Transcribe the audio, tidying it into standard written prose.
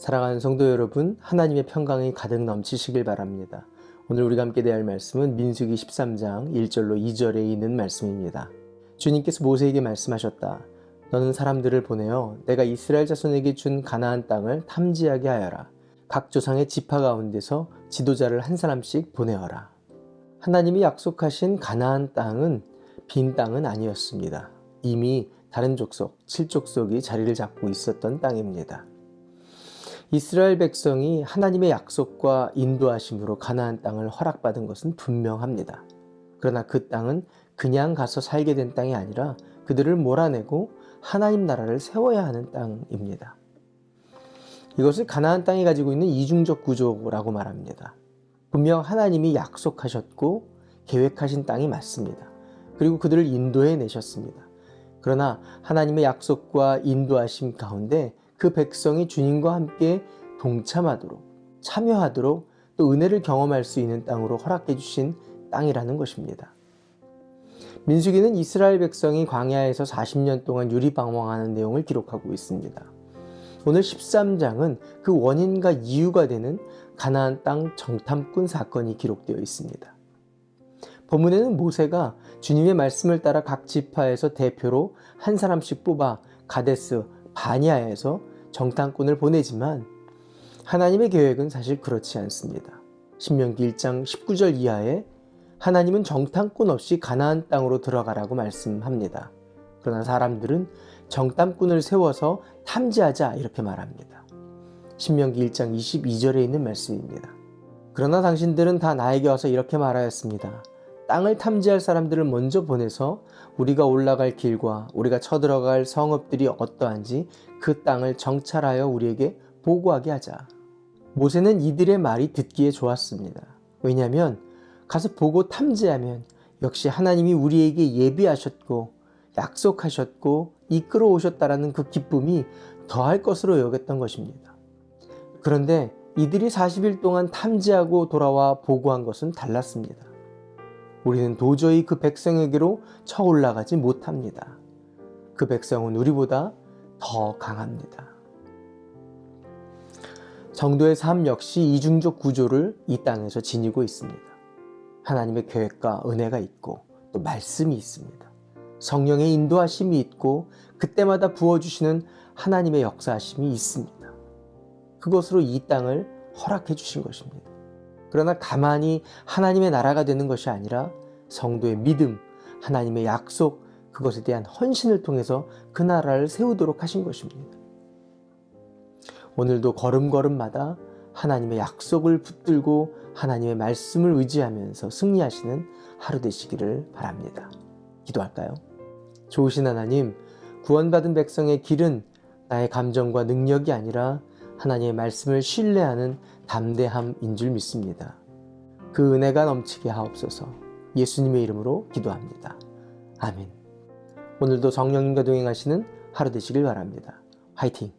사랑하는 성도 여러분, 하나님의 평강이 가득 넘치시길 바랍니다. 오늘 우리가 함께 대할 말씀은 민수기 13장 1절로 2절에 있는 말씀입니다. 주님께서 모세에게 말씀하셨다. 너는 사람들을 보내어 내가 이스라엘 자손에게 준 가나안 땅을 탐지하게 하여라. 각 조상의 지파 가운데서 지도자를 한 사람씩 보내어라. 하나님이 약속하신 가나안 땅은 빈 땅은 아니었습니다. 이미 다른 족속, 7족속이 자리를 잡고 있었던 땅입니다. 이스라엘 백성이 하나님의 약속과 인도하심으로 가나안 땅을 허락받은 것은 분명합니다. 그러나 그 땅은 그냥 가서 살게 된 땅이 아니라 그들을 몰아내고 하나님 나라를 세워야 하는 땅입니다. 이것을 가나안 땅이 가지고 있는 이중적 구조라고 말합니다. 분명 하나님이 약속하셨고 계획하신 땅이 맞습니다. 그리고 그들을 인도해 내셨습니다. 그러나 하나님의 약속과 인도하심 가운데 그 백성이 주님과 함께 동참하도록, 참여하도록 또 은혜를 경험할 수 있는 땅으로 허락해 주신 땅이라는 것입니다. 민수기는 이스라엘 백성이 광야에서 40년 동안 유리방황하는 내용을 기록하고 있습니다. 오늘 13장은 그 원인과 이유가 되는 가나안 땅 정탐꾼 사건이 기록되어 있습니다. 본문에는 모세가 주님의 말씀을 따라 각 지파에서 대표로 한 사람씩 뽑아 가데스 바니아에서 정탐꾼을 보내지만 하나님의 계획은 사실 그렇지 않습니다. 신명기 1장 19절 이하에 하나님은 정탐꾼 없이 가나안 땅으로 들어가라고 말씀합니다. 그러나 사람들은 정탐꾼을 세워서 탐지하자 이렇게 말합니다. 신명기 1장 22절에 있는 말씀입니다. 그러나 당신들은 다 나에게 와서 이렇게 말하였습니다. 땅을 탐지할 사람들을 먼저 보내서 우리가 올라갈 길과 우리가 쳐들어갈 성읍들이 어떠한지 그 땅을 정찰하여 우리에게 보고하게 하자. 모세는 이들의 말이 듣기에 좋았습니다. 왜냐하면 가서 보고 탐지하면 역시 하나님이 우리에게 예비하셨고 약속하셨고 이끌어 오셨다라는 그 기쁨이 더할 것으로 여겼던 것입니다. 그런데 이들이 40일 동안 탐지하고 돌아와 보고한 것은 달랐습니다. 우리는 도저히 그 백성에게로 쳐 올라가지 못합니다. 그 백성은 우리보다 더 강합니다. 성도의 삶 역시 이중적 구조를 이 땅에서 지니고 있습니다. 하나님의 계획과 은혜가 있고 또 말씀이 있습니다. 성령의 인도하심이 있고 그때마다 부어주시는 하나님의 역사하심이 있습니다. 그것으로 이 땅을 허락해 주신 것입니다. 그러나 가만히 하나님의 나라가 되는 것이 아니라 성도의 믿음, 하나님의 약속, 그것에 대한 헌신을 통해서 그 나라를 세우도록 하신 것입니다. 오늘도 걸음걸음마다 하나님의 약속을 붙들고 하나님의 말씀을 의지하면서 승리하시는 하루 되시기를 바랍니다. 기도할까요? 좋으신 하나님, 구원받은 백성의 길은 나의 감정과 능력이 아니라 하나님의 말씀을 신뢰하는 담대함인 줄 믿습니다. 그 은혜가 넘치게 하옵소서. 예수님의 이름으로 기도합니다. 아멘. 오늘도 성령님과 동행하시는 하루 되시길 바랍니다. 화이팅!